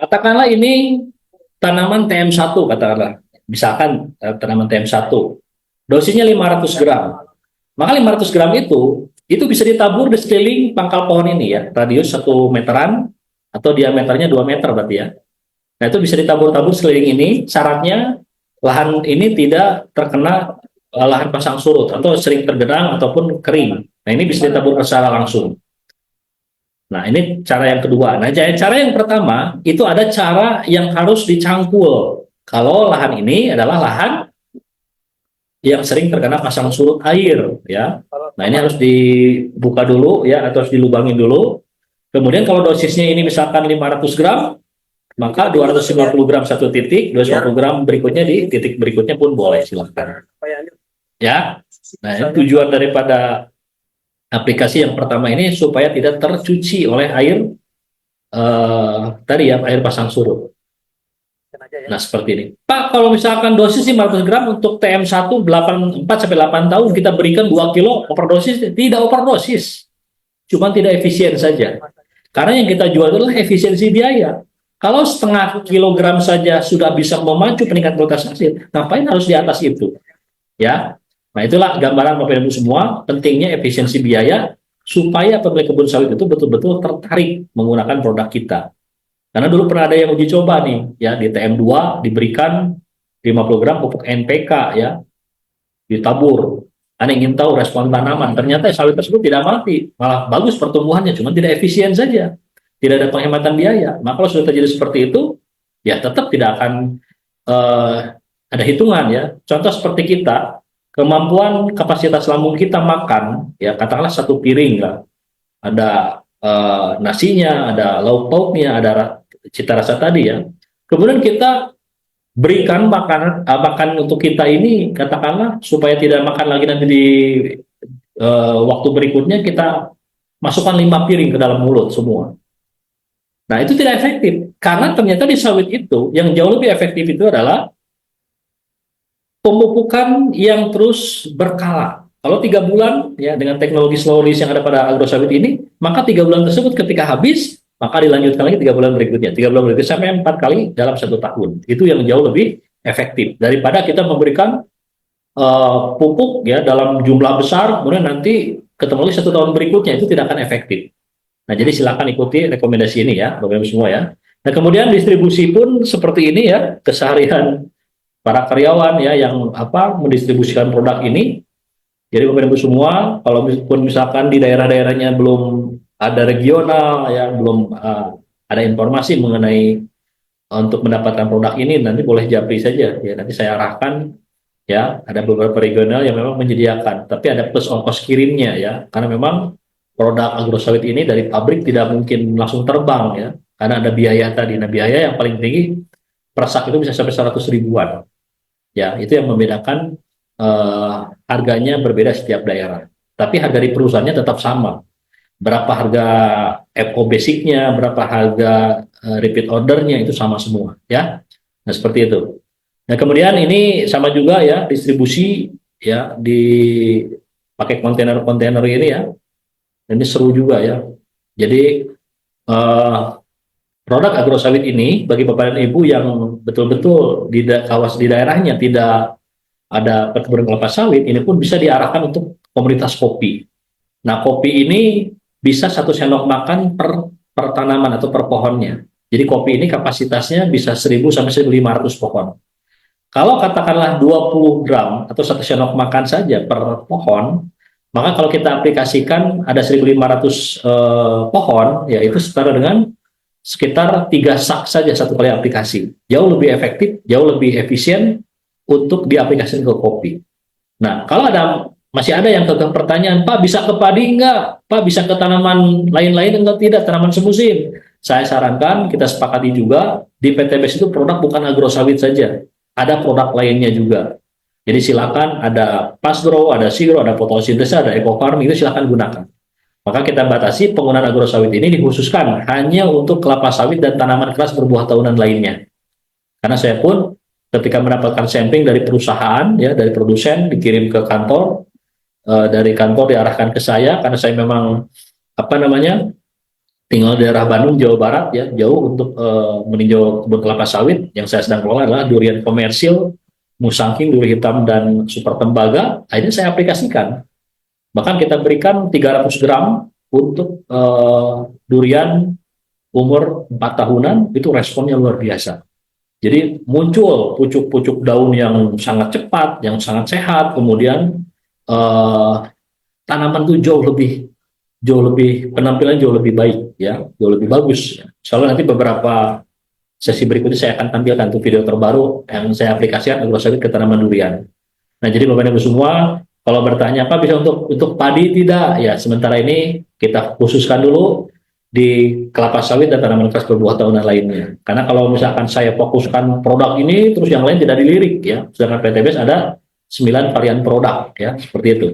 katakanlah ini tanaman TM1 katakanlah. Misalkan tanaman TM1. Dosisnya 500 gram. Maka 500 gram itu bisa ditabur di sekeliling pangkal pohon ini ya, radius 1 meteran atau diameternya 2 meter berarti ya. Nah itu bisa ditabur-tabur sekeliling ini, syaratnya lahan ini tidak terkena lahan pasang surut atau sering tergenang ataupun kering. Nah ini bisa ditabur secara langsung. Nah ini cara yang kedua. Nah cara yang pertama itu ada cara yang harus dicangkul. Kalau lahan ini adalah lahan yang sering terkena pasang surut air ya. Nah ini harus dibuka dulu ya atau harus dilubangin dulu. Kemudian kalau dosisnya ini misalkan 500 gram, maka 250 gram satu titik, 250 gram berikutnya di titik berikutnya pun boleh, silakan. Ya, nah ini tujuan daripada aplikasi yang pertama ini supaya tidak tercuci oleh air tadi ya, air pasang surut. Nah seperti ini. Pak, kalau misalkan dosis 500 gram untuk TM1 4 sampai 8 tahun kita berikan 2 kilo overdosis, tidak overdosis. Cuma tidak efisien saja. Karena yang kita jual adalah efisiensi biaya. Kalau setengah kilogram saja sudah bisa memacu peningkatan kualitas hasil, ngapain harus di atas itu? Ya, nah itulah gambaran Bapak Ibu semua, pentingnya efisiensi biaya supaya pemilik kebun sawit itu betul-betul tertarik menggunakan produk kita. Karena dulu pernah ada yang uji coba nih, ya di TM2 diberikan 50 gram pupuk NPK ya, ditabur. Anda ingin tahu respon tanaman, ternyata sawit tersebut tidak mati, malah bagus pertumbuhannya, cuma tidak efisien saja, tidak ada penghematan biaya. Maka kalau sudah terjadi seperti itu, ya tetap tidak akan ada hitungan ya. Contoh seperti kita, kemampuan kapasitas lambung kita makan, ya katakanlah satu piring lah, ada nasinya, ada lauk pauknya, ada cita rasa tadi ya. Kemudian kita berikan makanan makan untuk kita ini katakanlah supaya tidak makan lagi nanti di waktu berikutnya kita masukkan 5 piring ke dalam mulut semua. Nah itu tidak efektif karena ternyata di sawit itu yang jauh lebih efektif itu adalah pemupukan yang terus berkala. Kalau 3 bulan ya dengan teknologi slow release yang ada pada agrosawit ini, maka 3 bulan tersebut ketika habis maka dilanjutkan lagi 3 bulan berikutnya, 3 bulan berikutnya sampai 4 kali dalam 1 tahun. Itu yang jauh lebih efektif daripada kita memberikan pupuk ya dalam jumlah besar, kemudian nanti ketemu lagi 1 tahun berikutnya, itu tidak akan efektif. Nah jadi silakan ikuti rekomendasi ini ya, Bapak Ibu semua ya. Nah kemudian distribusi pun seperti ini ya, keseharian para karyawan ya yang mendistribusikan produk ini. Jadi Bapak Ibu semua, kalau misalkan di daerah-daerahnya belum ada regional ya, belum ada informasi mengenai untuk mendapatkan produk ini, nanti boleh japri saja ya. Nanti saya arahkan ya, ada beberapa regional yang memang menyediakan, tapi ada plus ongkos kirimnya ya, karena memang produk agrosawit ini dari pabrik tidak mungkin langsung terbang ya, karena ada biaya tadi. Nah biaya yang paling tinggi per sak itu bisa sampai 100 ribuan. Ya, itu yang membedakan harganya berbeda setiap daerah. Tapi harga di perusahaannya tetap sama. Berapa harga FO basicnya, berapa harga repeat ordernya itu sama semua, ya. Nah seperti itu. Nah kemudian ini sama juga ya distribusi ya pakai kontainer-kontainer ini ya. Ini seru juga ya. Jadi produk agrosawit ini bagi Bapak dan Ibu yang betul-betul di daerahnya tidak ada perkebunan kelapa sawit, ini pun bisa diarahkan untuk komunitas kopi. Nah, kopi ini bisa 1 sendok makan per tanaman atau per pohonnya. Jadi kopi ini kapasitasnya bisa 1000 sampai 1500 pohon. Kalau katakanlah 20 gram atau 1 sendok makan saja per pohon, maka kalau kita aplikasikan ada 1500 pohon, yaitu setara dengan sekitar 3 sak saja satu kali aplikasi. Jauh lebih efektif, jauh lebih efisien untuk diaplikasikan ke kopi. Nah, kalau masih ada yang pertanyaan, Pak bisa ke padi enggak? Pak bisa ke tanaman lain-lain enggak? Tidak, tanaman semusim. Saya sarankan kita sepakati juga di PTBS itu produk bukan agrosawit saja, ada produk lainnya juga. Jadi silakan ada Pasgrow, ada Sigro, ada fotosintesa, ada Eco Farming, itu silakan gunakan. Maka kita batasi penggunaan agrosawit ini dikhususkan hanya untuk kelapa sawit dan tanaman keras berbuah tahunan lainnya. Karena saya pun ketika mendapatkan sampling dari perusahaan ya, dari produsen dikirim ke kantor, dari kantor diarahkan ke saya karena saya memang tinggal di daerah Bandung, Jawa Barat ya, jauh untuk meninjau kebun kelapa sawit. Yang saya sedang kelola adalah durian komersil, Musangking, duri hitam, dan super tembaga. Akhirnya saya aplikasikan. Bahkan kita berikan 300 gram untuk durian umur 4 tahunan, itu responnya luar biasa. Jadi muncul pucuk-pucuk daun yang sangat cepat, yang sangat sehat, kemudian eh, tanaman itu jauh lebih penampilan jauh lebih baik ya, jauh lebih bagus. Soalnya nanti beberapa sesi berikutnya saya akan tampilkan tuh video terbaru yang saya aplikasikan agrosawit ke tanaman durian. Nah, jadi Bapak Ibu semua, kalau bertanya apa bisa untuk padi tidak, ya sementara ini kita khususkan dulu di kelapa sawit dan tanaman khas berbuah tahunan lainnya. Karena kalau misalkan saya fokuskan produk ini, terus yang lain tidak dilirik ya. Sedangkan PTBS ada 9 varian produk ya, seperti itu.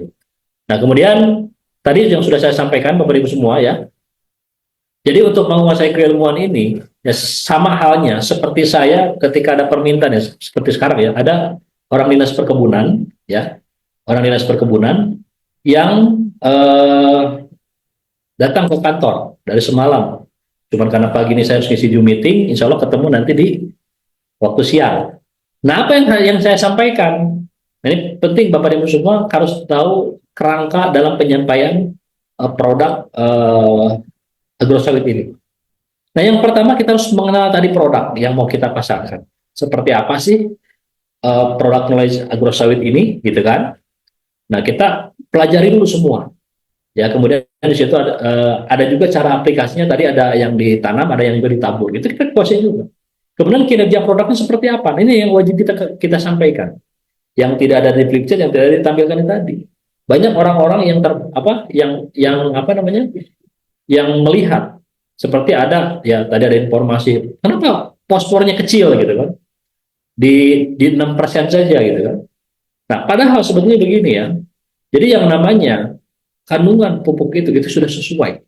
Nah, kemudian tadi yang sudah saya sampaikan Bapak Ibu semua ya. Jadi untuk menguasai keilmuan ini, ya sama halnya seperti saya ketika ada permintaan ya, seperti sekarang ya, ada orang dinas perkebunan ya, orang dinas perkebunan yang datang ke kantor dari semalam. Cuman karena pagi ini saya harus ngisi Zoom meeting, insya Allah ketemu nanti di waktu siang. Nah, apa yang saya sampaikan? Nah, ini penting Bapak Ibu semua harus tahu kerangka dalam penyampaian produk agrosawit ini. Nah, yang pertama kita harus mengenal tadi produk yang mau kita pasarkan. Seperti apa sih produk knowledge agrosawit ini, gitu kan? Nah, kita pelajari dulu semua. Ya, kemudian di situ ada juga cara aplikasinya. Tadi ada yang ditanam, ada yang juga ditabur. Itu kita kuasai juga. Kemudian kinerja produknya seperti apa? Ini yang wajib kita sampaikan. Yang tidak ada di flip chart, yang tidak ditampilkan tadi. Banyak orang-orang yang apa namanya? Yang melihat seperti ada ya tadi ada informasi kenapa fosfornya kecil gitu kan di 6% saja gitu kan. Nah, padahal sebetulnya begini ya. Jadi yang namanya kandungan pupuk itu sudah sesuai.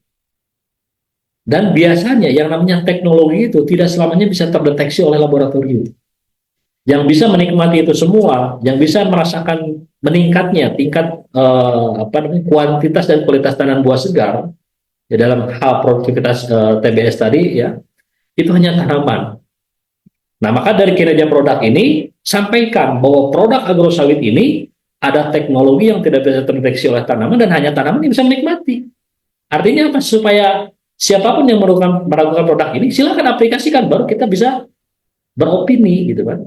Dan biasanya yang namanya teknologi itu tidak selamanya bisa terdeteksi oleh laboratorium. Yang bisa menikmati itu semua, yang bisa merasakan meningkatnya tingkat kuantitas dan kualitas tanaman buah segar ya, dalam hal produktivitas TBS tadi ya, itu hanya tanaman. Nah, maka dari kinerja produk ini sampaikan bahwa produk agrosawit ini ada teknologi yang tidak bisa terdeteksi oleh tanaman dan hanya tanaman yang bisa menikmati. Artinya apa? Supaya siapapun yang meragukan produk ini silakan aplikasikan, baru kita bisa beropini gitu kan,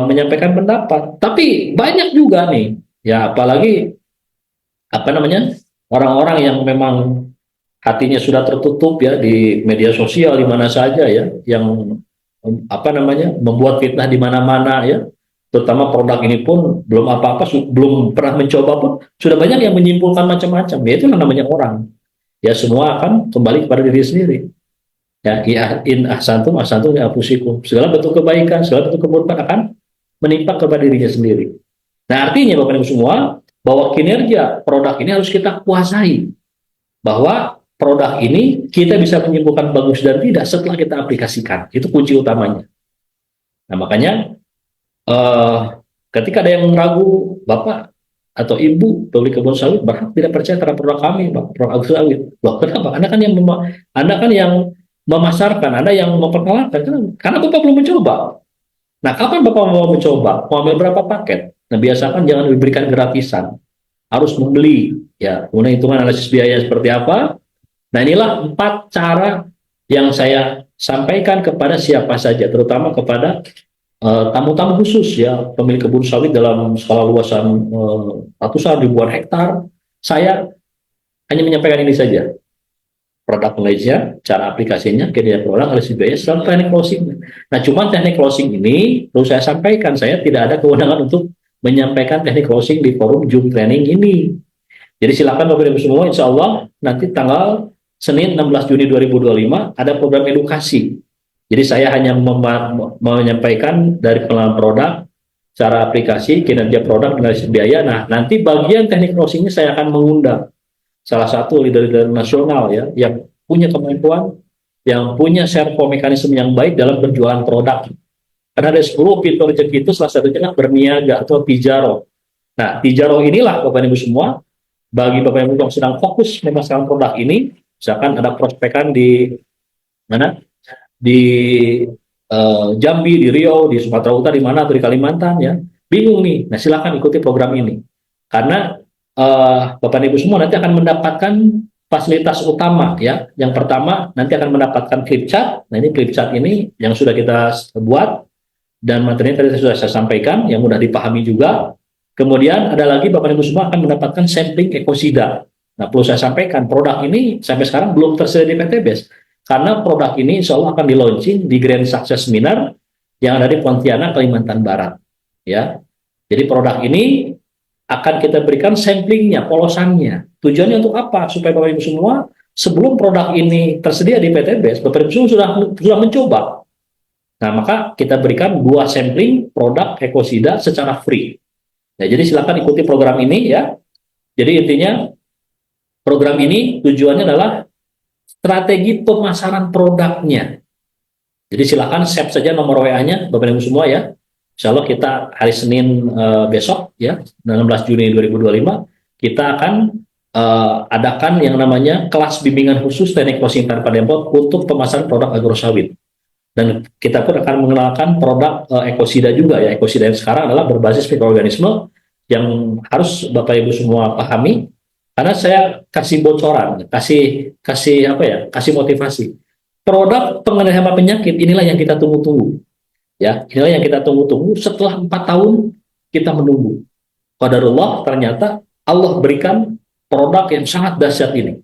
menyampaikan pendapat. Tapi banyak juga nih ya, apalagi orang-orang yang memang hatinya sudah tertutup ya di media sosial di mana saja ya, yang membuat fitnah di mana-mana ya, terutama produk ini pun belum apa-apa, belum pernah mencoba pun sudah banyak yang menyimpulkan macam-macam. Ya itu namanya orang ya, semua akan kembali kepada diri sendiri ya. In ahsantum ahsantum ya afusikum, segala bentuk kebaikan, segala bentuk keburukan akan menimpa kepada dirinya sendiri. Nah, artinya Bapak Ibu semua, bahwa kinerja produk ini harus kita kuasai, bahwa produk ini kita bisa menyimpulkan bagus dan tidak setelah kita aplikasikan. Itu kunci utamanya. Nah, makanya ketika ada yang ragu, Bapak atau Ibu pemilik kebun sawit berhak tidak percaya terhadap produk kami, Pak, produk agrosawit. Loh, kenapa? Anda kan yang memasarkan, Anda yang memperkenalkan, karena Bapak belum mencoba. Nah, kapan Bapak mau mencoba? Mau ambil berapa paket? Nah, biasakan jangan diberikan gratisan, harus membeli. Ya, kemudian hitungan analisis biaya seperti apa. Nah, inilah 4 cara yang saya sampaikan kepada siapa saja, terutama kepada tamu-tamu khusus ya, pemilik kebun sawit dalam skala luasan ratusan ribuan hektar. Saya hanya menyampaikan ini saja. Produk knowledge-nya, cara aplikasinya, kinerja produk, analisis biaya, serta teknik closing. Nah, cuma teknik closing ini perlu saya sampaikan, saya tidak ada kewenangan untuk menyampaikan teknik closing di forum Zoom training ini. Jadi silakan Bapak Ibu semua, insya Allah nanti tanggal Senin 16 Juni 2025 ada program edukasi. Jadi saya hanya menyampaikan dari pengenalan produk, cara aplikasi, kinerja produk, analisis biaya. Nah, nanti bagian teknik closing-nya saya akan mengundang salah satu leader-leader nasional ya, yang punya kemampuan, yang punya servo mekanisme yang baik dalam penjualan produk. Karena ada 10 pintu rezeki itu, salah satunya kan berniaga atau tijaro. Nah, tijaro inilah Bapak Ibu semua, bagi Bapak Ibu yang sedang fokus memasarkan produk ini, Misalkan ada prospekan di mana? Di Jambi, di Riau, di Sumatera Utara, di mana atau di Kalimantan ya. Bingung nih. Nah, silakan ikuti program ini. Karena Bapak dan Ibu semua nanti akan mendapatkan fasilitas utama ya. Yang pertama nanti akan mendapatkan clip chart. Nah, ini clip chart ini yang sudah kita buat dan materinya tadi sudah saya sampaikan yang mudah dipahami juga. Kemudian ada lagi Bapak dan Ibu semua akan mendapatkan sampling ekosida. Nah, perlu saya sampaikan produk ini sampai sekarang belum tersedia di PTBES karena produk ini insya Allah akan di launching di Grand Success Seminar yang ada di Pontianak, Kalimantan Barat. Ya, jadi produk ini akan kita berikan samplingnya, polosannya. Tujuannya untuk apa? Supaya Bapak Ibu semua sebelum produk ini tersedia di PTBES, Bapak Ibu sudah mencoba. Nah, maka kita berikan 2 sampling produk ekosida secara free. Nah, jadi silakan ikuti program ini ya. Jadi intinya program ini tujuannya adalah strategi pemasaran produknya. Jadi silakan save saja nomor WA-nya Bapak Ibu semua ya. Insya Allah kita hari Senin besok ya 16 Juni 2025 kita akan adakan yang namanya kelas bimbingan khusus teknik closing tanpa dempot untuk pemasaran produk agrosawit. Dan kita pun akan mengenalkan produk ekosida juga ya. Ekosida yang sekarang adalah berbasis mikroorganisme yang harus Bapak Ibu semua pahami. Karena saya kasih bocoran, kasih apa ya, kasih motivasi. Produk pengendali hama penyakit inilah yang kita tunggu-tunggu. Ya, inilah yang kita tunggu-tunggu. Setelah 4 tahun kita menunggu. Qadarullah ternyata Allah berikan produk yang sangat dahsyat ini.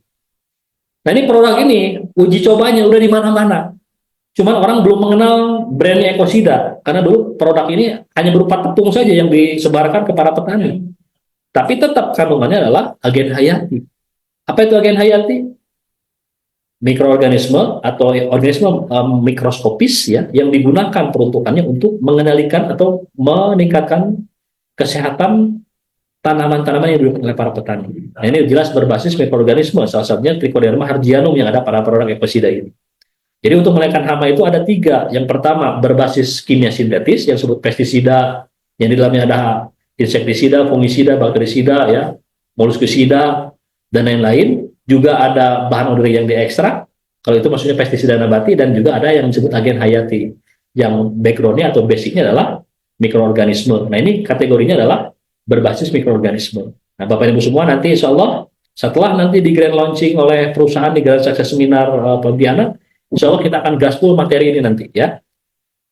Nah, ini produk ini uji cobanya udah di mana-mana. Cuman orang belum mengenal brandnya ekosida karena dulu produk ini hanya berupa tepung saja yang disebarkan ke para petani. Tapi tetap kandungannya adalah agen hayati. Apa itu agen hayati? Mikroorganisme atau organisme mikroskopis ya yang digunakan peruntukannya untuk mengendalikan atau meningkatkan kesehatan tanaman-tanaman yang digunakan oleh para petani. Nah, ini jelas berbasis mikroorganisme, salah satunya Trichoderma hardianum yang ada pada produk ekosida ini. Jadi untuk menekan hama itu ada 3. Yang pertama berbasis kimia sintetis yang disebut pestisida, yang di dalamnya ada insektisida, fungisida, bakterisida, ya, moluskisida, dan lain-lain. Juga ada bahan organik yang diekstrak, kalau itu maksudnya pestisida nabati, dan juga ada yang disebut agen hayati, yang background-nya atau basic-nya adalah mikroorganisme. Nah, ini kategorinya adalah berbasis mikroorganisme. Nah, Bapak Ibu semua nanti insya Allah setelah nanti di grand launching oleh perusahaan di Grand Success Seminar Pontianak, insya Allah kita akan gaspol materi ini nanti ya.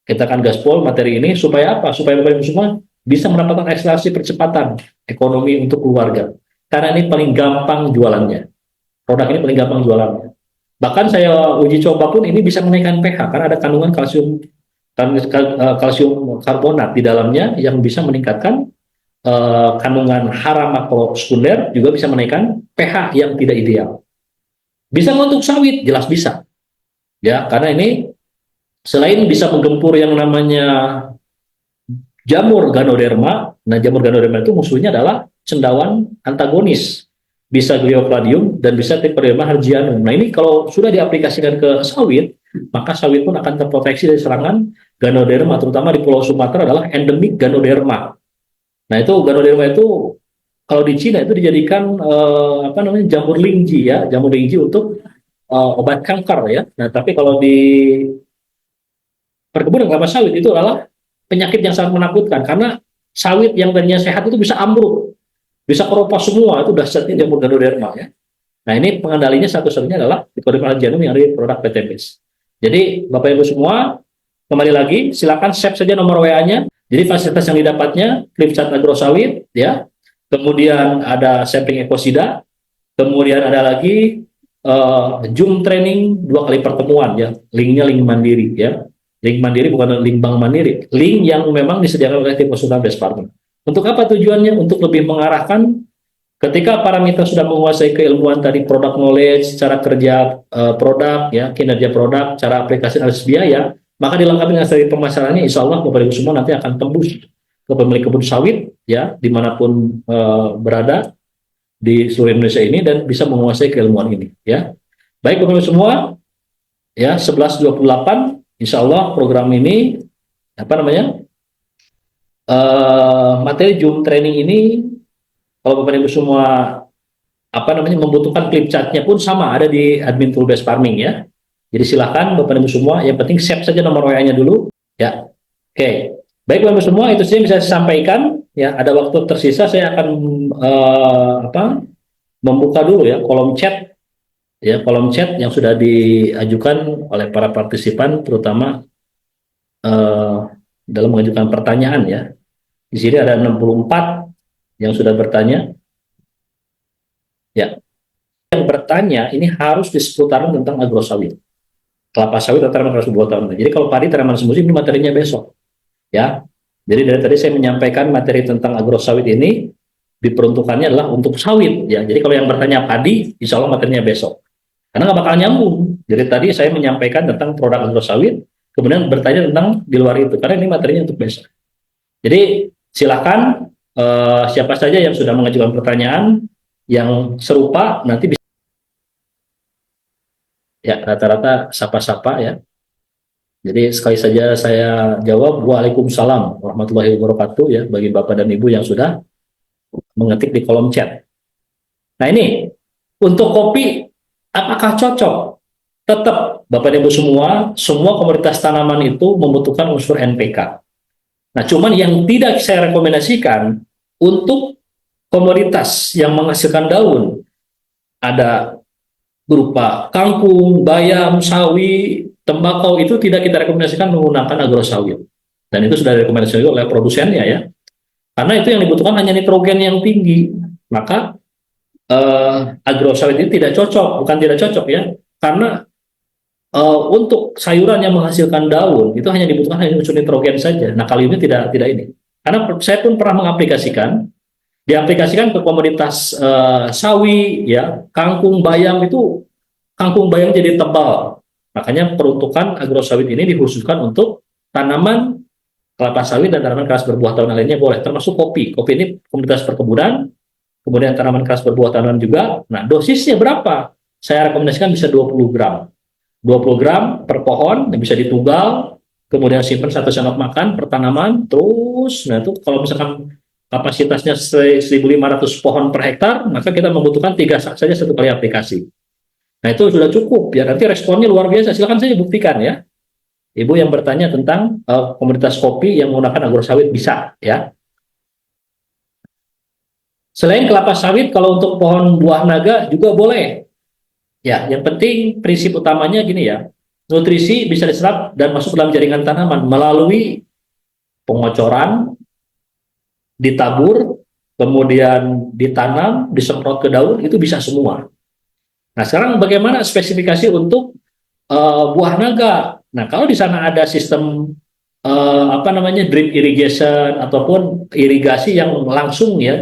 Kita akan gaspol materi ini supaya apa? Supaya Bapak Ibu semua bisa mendapatkan akselerasi percepatan ekonomi untuk keluarga. Karena ini paling gampang jualannya. Produk ini paling gampang jualannya. Bahkan saya uji coba pun ini bisa menaikkan pH karena ada kandungan kalsium karbonat di dalamnya yang bisa meningkatkan kandungan hara makrosekunder, juga bisa menaikkan pH yang tidak ideal. Bisa untuk sawit? Jelas bisa. Ya, karena ini selain bisa menggempur yang namanya jamur Ganoderma, nah jamur Ganoderma itu musuhnya adalah cendawan antagonis, bisa Gliocladium dan bisa Trichoderma hardianum. Nah, ini kalau sudah diaplikasikan ke sawit, maka sawit pun akan terproteksi dari serangan Ganoderma, terutama di Pulau Sumatera adalah endemik Ganoderma. Nah, itu Ganoderma itu kalau di Cina itu dijadikan jamur lingji ya, jamur lingji untuk obat kanker ya. Nah, tapi kalau di perkebunan kelapa sawit itu adalah penyakit yang sangat menakutkan karena sawit yang tadinya sehat itu bisa ambruk, bisa keropos semua, itu dahsyatnya jamur Ganoderma ya. Nah, ini pengendalinya satu-satunya adalah Trichoderma hardianum yang ada di produk PTBES. Jadi Bapak Ibu semua, kembali lagi silakan save saja nomor WA-nya. Jadi fasilitas yang didapatnya clip chart agrosawit ya. Kemudian ada sampling ekosida, kemudian ada lagi Zoom training 2 kali pertemuan ya. Linknya link mandiri ya. Link mandiri bukan link bank mandiri, link yang memang disediakan oleh tim konsultan Best Partner. Untuk apa tujuannya? Untuk lebih mengarahkan ketika para mitra sudah menguasai keilmuan tadi, produk knowledge, cara kerja produk, ya, kinerja produk, cara aplikasi analisis biaya, maka dilengkapi dengan strategi pemasarannya. Insya Allah Bapak Ibu semua nanti akan tembus ke pemilik kebun sawit, ya, dimanapun berada di seluruh Indonesia ini dan bisa menguasai keilmuan ini, ya. Baik Bapak Ibu semua, ya 11.28. Insya Allah program ini materi Zoom training ini kalau Bapak Ibu semua apa namanya membutuhkan clip chartnya pun sama ada di admin tool based farming ya. Jadi silahkan Bapak Ibu semua, yang penting save saja nomor WA-nya dulu ya. Oke, baik Bapak Ibu semua, itu saja bisa saya sampaikan ya. Ada waktu tersisa saya akan membuka dulu ya kolom chat yang sudah diajukan oleh para partisipan, terutama eh, dalam mengajukan pertanyaan ya. Di sini ada 64 yang sudah bertanya ya. Yang bertanya ini harus di seputaran tentang agrosawit, kelapa sawit atau tanaman keras berbuah tanam. Jadi kalau padi tanaman semusim ini materinya besok ya. Jadi dari tadi saya menyampaikan materi tentang agrosawit ini diperuntukannya adalah untuk sawit ya. Jadi kalau yang bertanya padi, insya Allah materinya besok. Karena nggak bakal nyambung. Jadi tadi saya menyampaikan tentang produk agrosawit, kemudian bertanya tentang di luar itu, karena ini materinya untuk besok. Jadi silakan siapa saja yang sudah mengajukan pertanyaan yang serupa nanti bisa ya rata-rata sapa-sapa ya. Jadi sekali saja saya jawab Waalaikumsalam warahmatullahi wabarakatuh ya bagi Bapak dan Ibu yang sudah mengetik di kolom chat. Nah ini untuk kopi apakah cocok? Tetap Bapak dan Ibu semua komoditas tanaman itu membutuhkan unsur NPK. Nah cuman yang tidak saya rekomendasikan untuk komoditas yang menghasilkan daun ada berupa kangkung, bayam, sawi, tembakau itu tidak kita rekomendasikan menggunakan agrosawit. Dan itu sudah direkomendasikan oleh produsennya ya. Karena itu yang dibutuhkan hanya nitrogen yang tinggi. Maka agrosawit ini tidak cocok, bukan tidak cocok ya. Karena untuk sayuran yang menghasilkan daun itu hanya dibutuhkan hanya unsur nitrogen saja. Nah kali ini tidak ini. Karena saya pun pernah diaplikasikan ke komoditas sawi, ya, kangkung, bayam itu kangkung bayam jadi tebal. Makanya peruntukan agrosawit ini dikhususkan untuk tanaman kelapa sawit dan tanaman keras berbuah tahunan lainnya boleh, termasuk kopi. Kopi ini komoditas perkebunan, kemudian tanaman keras berbuah tahunan juga. Nah, dosisnya berapa? Saya rekomendasikan bisa 20 gram. 20 gram per pohon, yang bisa ditunggal, kemudian simpan 1 sendok makan per tanaman, terus, nah itu kalau misalkan kapasitasnya 1.500 pohon per hektar, maka kita membutuhkan 3 sak saja satu kali aplikasi. Nah itu sudah cukup, ya nanti responnya luar biasa, silakan saja buktikan ya. Ibu yang bertanya tentang komoditas kopi yang menggunakan agrosawit bisa ya. Selain kelapa sawit, kalau untuk pohon buah naga juga boleh. Ya, yang penting prinsip utamanya gini ya, nutrisi bisa diserap dan masuk dalam jaringan tanaman melalui pengocoran, ditabur, kemudian ditanam, disemprot ke daun, itu bisa semua. Nah, sekarang bagaimana spesifikasi untuk buah naga? Nah, kalau di sana ada sistem drip irrigation ataupun irigasi yang langsung ya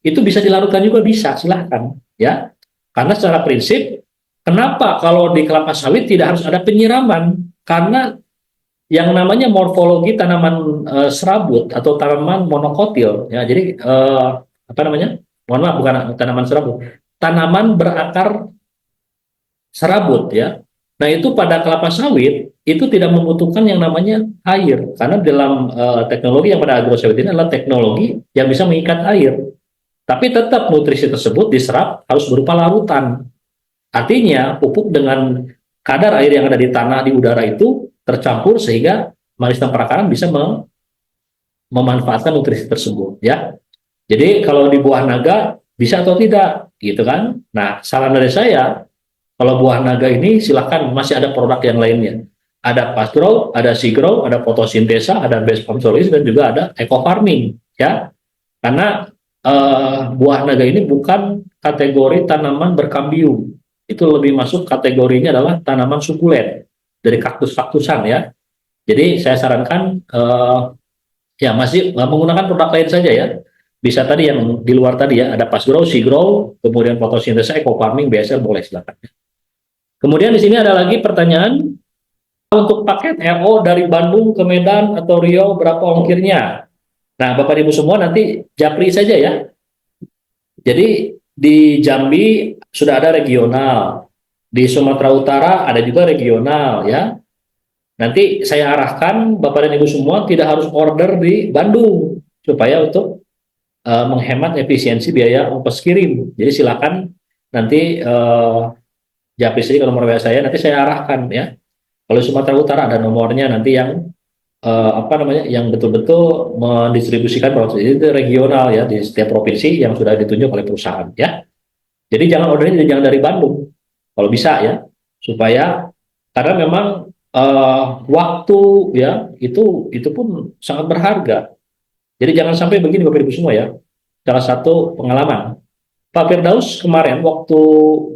itu bisa dilakukan juga, bisa, silahkan ya. Karena secara prinsip, kenapa kalau di kelapa sawit tidak harus ada penyiraman? Karena yang namanya morfologi tanaman serabut atau tanaman monokotil, ya. Jadi mohon maaf, bukan tanaman serabut, tanaman berakar serabut ya. Nah itu pada kelapa sawit itu tidak membutuhkan yang namanya air, karena dalam teknologi yang pada agrosawit ini adalah teknologi yang bisa mengikat air. Tapi tetap nutrisi tersebut diserap harus berupa larutan. Artinya pupuk dengan kadar air yang ada di tanah, di udara itu tercampur sehingga manistan perakaran bisa memanfaatkan nutrisi tersebut ya. Jadi kalau di buah naga bisa atau tidak gitu kan. Nah saran dari saya, kalau buah naga ini silahkan, masih ada produk yang lainnya. Ada Pastgrow, ada Seagrow, ada fotosintesa, ada Best Farm Solutions, dan juga ada eco farming ya. Karena buah naga ini bukan kategori tanaman berkambium, itu lebih masuk kategorinya adalah tanaman sukulen dari kaktus-kaktusan ya. Jadi saya sarankan ya masih menggunakan produk lain saja ya. Bisa tadi yang di luar tadi ya, ada Pastgrow, Seagrow, kemudian fotosintesa, eco farming, BSL boleh, silakan. Kemudian di sini ada lagi pertanyaan, untuk paket RO dari Bandung ke Medan atau Riau berapa ongkirnya? Nah, Bapak Ibu semua nanti japri saja ya. Jadi di Jambi sudah ada regional, di Sumatera Utara ada juga regional ya. Nanti saya arahkan Bapak dan Ibu semua tidak harus order di Bandung supaya untuk menghemat efisiensi biaya ongkos kirim. Jadi silakan nanti japri saja ke nomor WA saya, nanti saya arahkan ya. Kalau Sumatera Utara ada nomornya nanti yang apa namanya, yang betul-betul mendistribusikan produk itu regional ya di setiap provinsi yang sudah ditunjuk oleh perusahaan ya. Jadi jangan ordernya jangan dari Bandung, kalau bisa ya, supaya karena memang waktu ya itu pun sangat berharga. Jadi jangan sampai begini Bapak Ibu semua ya. Salah satu pengalaman Pak Firdaus kemarin waktu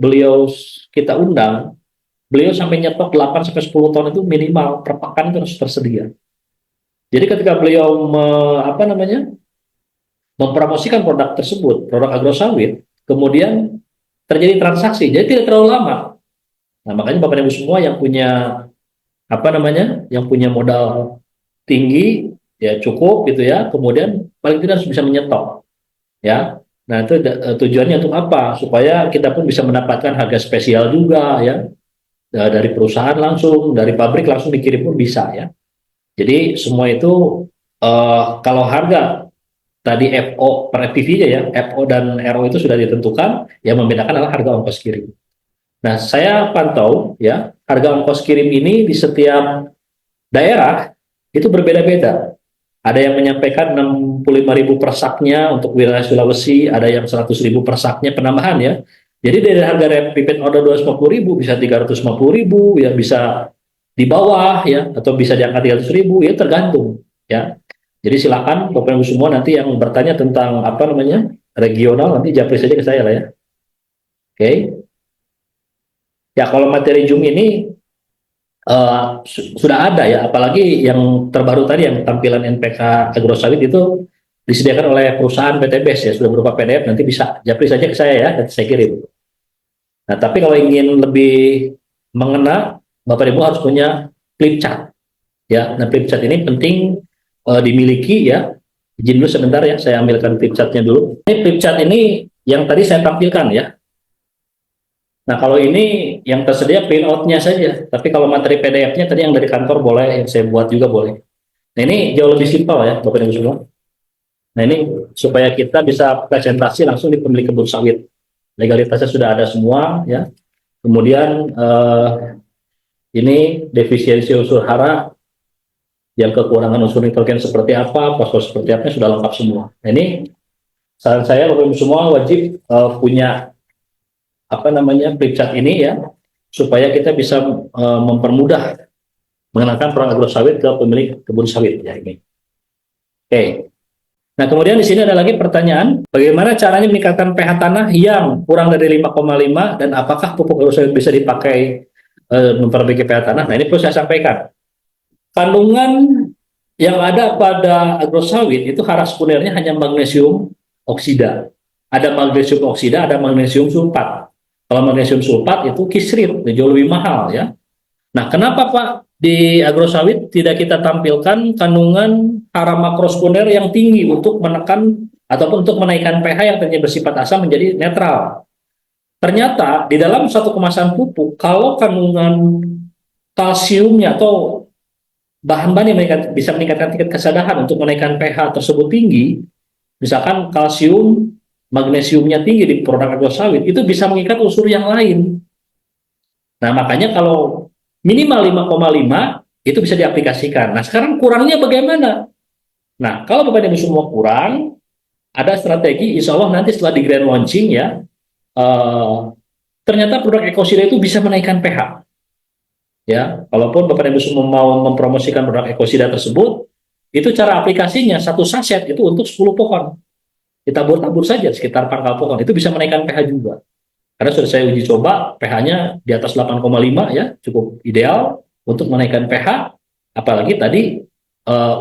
beliau kita undang, beliau sampai nyetok 8 sampai 10 ton itu minimal per pekan itu harus tersedia. Jadi ketika beliau apa namanya, mempromosikan produk tersebut, produk agrosawit, kemudian terjadi transaksi, jadi tidak terlalu lama. Nah, makanya Bapak Ibu semua yang punya apa namanya, yang punya modal tinggi ya cukup gitu ya, kemudian paling tidak harus bisa menyetok ya. Nah, itu tujuannya untuk apa? Supaya kita pun bisa mendapatkan harga spesial juga ya, dari perusahaan langsung, dari pabrik langsung dikirim pun bisa ya. Jadi semua itu kalau harga tadi FO per FPV-nya ya, FO dan RO itu sudah ditentukan, yang membedakan adalah harga ongkos kirim. Nah, saya pantau ya, harga ongkos kirim ini di setiap daerah itu berbeda-beda. Ada yang menyampaikan 65.000 per saknya untuk wilayah Sulawesi, ada yang 100.000 per saknya penambahan ya. Jadi dari harga repeat order 250.000 bisa 350.000 ya, bisa di bawah ya, atau bisa di angka 300.000 ya, tergantung ya. Jadi silakan Bapak Ibu semua nanti yang bertanya tentang apa namanya regional, nanti japri saja ke saya lah ya. Oke. Ya kalau materi Zoom ini sudah ada ya, apalagi yang terbaru tadi yang tampilan NPK agrosawit itu disediakan oleh perusahaan PTBS ya, sudah berupa PDF, nanti bisa japri saja ke saya ya, nanti saya kirim. Nah tapi kalau ingin lebih mengena, Bapak Ibu harus punya flip chart ya. Nah flip chart ini penting dimiliki ya. Izin dulu sebentar ya, saya ambilkan flip chartnya dulu. Ini flip chart ini yang tadi saya tampilkan ya. Nah kalau ini yang tersedia printout-nya saja, tapi kalau materi PDF-nya tadi yang dari kantor boleh, yang saya buat juga boleh. Nah ini jauh lebih simpel ya Bapak Ibu semua. Nah ini supaya kita bisa presentasi langsung di pemilik kebun sawit. Legalitasnya sudah ada semua ya. Kemudian ini defisiensi unsur hara, yang kekurangan unsur nitrogen seperti apa, fosfor seperti apa, sudah lengkap semua. Nah ini saran saya Bapak Ibu semua wajib punya apa namanya flip chart ini ya, supaya kita bisa mempermudah mengenalkan produk agrosawit ke pemilik kebun sawit ya ini. Oke. Nah kemudian di sini ada lagi pertanyaan, bagaimana caranya meningkatkan pH tanah yang kurang dari 5,5 dan apakah pupuk agrosawit bisa dipakai memperbaiki pH tanah? Nah ini perlu saya sampaikan. Kandungan yang ada pada agrosawit itu hara sekundernya hanya magnesium oksida. Ada magnesium oksida, ada magnesium sulfat. Kalau magnesium sulfat itu kisrit, jauh lebih mahal ya. Nah, kenapa Pak di agrosawit tidak kita tampilkan kandungan hara makrosekunder yang tinggi untuk menekan ataupun untuk menaikkan pH yang tadinya bersifat asam menjadi netral? Ternyata di dalam satu kemasan pupuk, kalau kandungan kalsiumnya atau bahan-bahan yang bisa meningkatkan tingkat kesadaran untuk menaikkan pH tersebut tinggi, misalkan kalsium, magnesiumnya tinggi di produk agrosawit, itu bisa mengikat unsur yang lain. Nah, makanya kalau minimal 5,5 itu bisa diaplikasikan. Nah, sekarang kurangnya bagaimana? Nah, kalau Bapak Ibu semua kurang, ada strategi, insya Allah nanti setelah di grand launching ya, ternyata produk ekosida itu bisa menaikkan pH. Ya, walaupun Bapak Ibu semua mau mempromosikan produk ekosida tersebut, itu cara aplikasinya satu saset itu untuk 10 pohon. Ditabur-tabur saja sekitar pangkal pohon, itu bisa menaikkan pH juga. Karena sudah saya uji coba, pH-nya di atas 8,5 ya, cukup ideal untuk menaikkan pH, apalagi tadi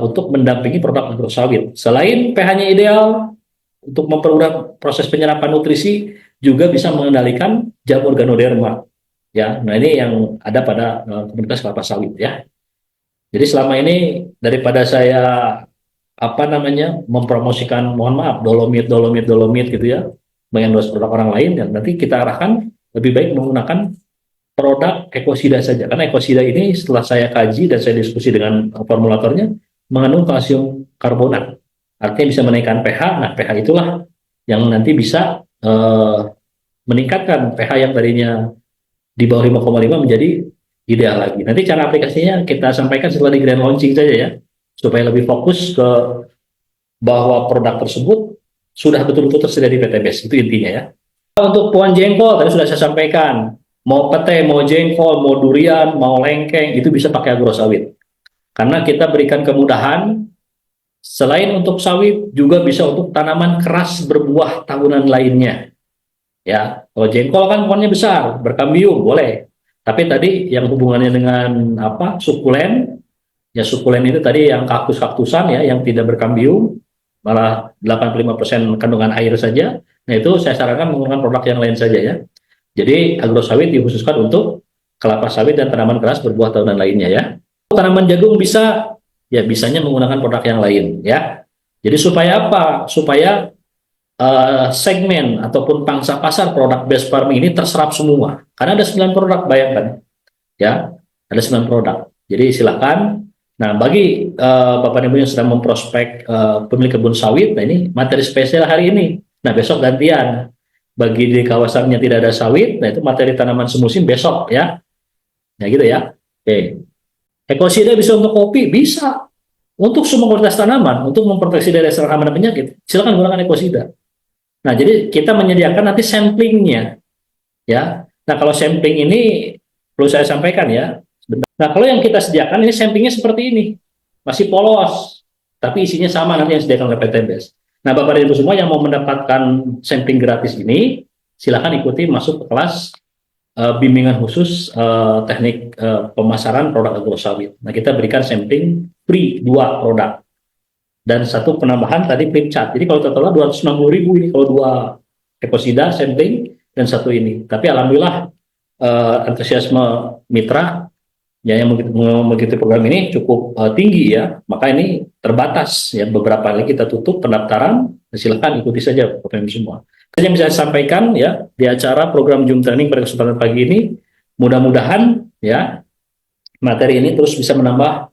untuk mendampingi produk agrosawit. Selain pH-nya ideal, untuk mempermudah proses penyerapan nutrisi, juga bisa mengendalikan jamur ganoderma. Ya, nah ini yang ada pada komunitas kelapa sawit ya. Jadi selama ini daripada saya apa namanya mempromosikan, mohon maaf, dolomit gitu ya, mengendorse produk orang lain, dan nanti kita arahkan lebih baik menggunakan produk ekosida saja, karena ekosida ini setelah saya kaji dan saya diskusi dengan formulatornya mengandung kalsium karbonat artinya bisa menaikkan pH. Nah, pH itulah yang nanti bisa meningkatkan pH yang tadinya di bawah 5,5 menjadi ideal lagi. Nanti cara aplikasinya kita sampaikan setelah di grand launching saja ya, supaya lebih fokus ke bahwa produk tersebut sudah betul-betul tersedia di PTBS. Itu intinya ya. Untuk pohon jengkol tadi sudah saya sampaikan, mau pete, mau jengkol, mau durian, mau lengkeng, itu bisa pakai agrosawit. Karena kita berikan kemudahan, selain untuk sawit, juga bisa untuk tanaman keras berbuah tahunan lainnya. Ya, kalau jengkol kan pohonnya besar, berkambium, boleh. Tapi tadi yang hubungannya dengan apa, sukulen, ya sukulen itu tadi yang kaktus-kaktusan ya, yang tidak berkambium, malah 85% kandungan air saja. Nah itu saya sarankan menggunakan produk yang lain saja ya. Jadi agrosawit dikhususkan untuk kelapa sawit dan tanaman keras berbuah tahunan lainnya ya. Tanaman jagung bisa, ya bisanya menggunakan produk yang lain ya. Jadi supaya apa? Supaya segmen ataupun pangsa pasar produk best farming ini terserap semua. Karena ada 9 produk, bayangkan ya, ada 9 produk. Jadi silakan. Nah, bagi Bapak Ibu yang sedang memprospek pemilik kebun sawit, nah ini materi spesial hari ini. Nah, besok gantian. Bagi di kawasannya tidak ada sawit, nah itu materi tanaman semusim besok ya. Nah, gitu ya. Oke. Ekosida bisa untuk kopi, bisa. Untuk semua kualitas tanaman, untuk memproteksi dari serang hama dan penyakit, silakan gunakan ekosida. Nah, jadi kita menyediakan nanti samplingnya, ya. Nah, kalau sampling ini perlu saya sampaikan ya. Nah, kalau yang kita sediakan ini samplingnya seperti ini, masih polos, tapi isinya sama nanti yang disediakan oleh PTBS. Nah, Bapak dan Ibu semua yang mau mendapatkan sampling gratis ini, silakan ikuti masuk ke kelas bimbingan khusus teknik pemasaran produk agrosawit. Nah, kita berikan sampling free 2 produk. Dan 1 penambahan tadi flip chart. Jadi kalau totalnya 260.000 ini kalau 2 ekosida sampling dan 1 ini. Tapi alhamdulillah antusiasme mitra ya yang mengikuti program ini cukup tinggi ya. Maka ini terbatas ya, beberapa lagi kita tutup pendaftaran. Silakan ikuti saja Bapak Ibu semua. Yang bisa saya sampaikan ya di acara program Zoom Training pada kesempatan pagi ini, mudah-mudahan ya materi ini terus bisa menambah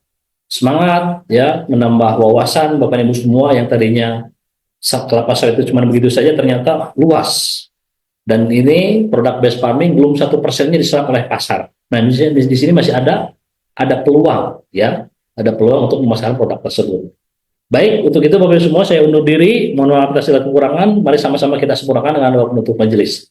semangat ya, menambah wawasan Bapak Ibu semua yang tadinya kelapa sawit itu cuma begitu saja, ternyata luas. Dan ini produk best farming belum 1%-nya diserap oleh pasar. Nah, di sini masih ada peluang ya, ada peluang untuk memasarkan produk tersebut. Baik, untuk itu Bapak Ibu semua saya undur diri. Mohon maaf atas segala kekurangan. Mari sama-sama kita sempurnakan dengan doa penutup majelis.